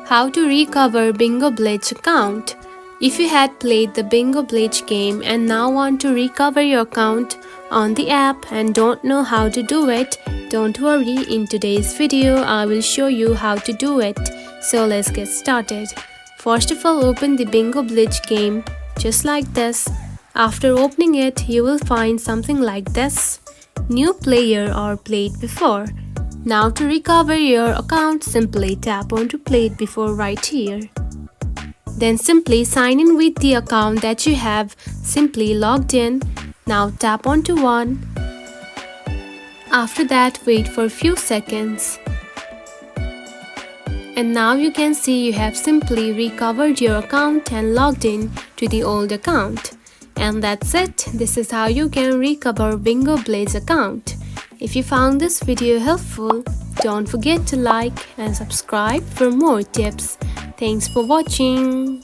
How to recover Bingo Blitz account. If you had played the Bingo Blitz game and now want to recover your account on the app and don't know how to do it, don't worry, in today's video I will show you how to do it. So let's get started. First of all, open the Bingo Blitz game just like this. After opening it, you will find something like this: new player or played before. Now to recover your account, simply tap on to played before right here. Then simply sign in with the account that you have simply logged in. Now tap on to 1. After that, wait for a few seconds. And now you can see you have simply recovered your account and logged in to the old account. And that's it. This is how you can recover Bingo Blitz account. If you found this video helpful, don't forget to like and subscribe for more tips. Thanks for watching.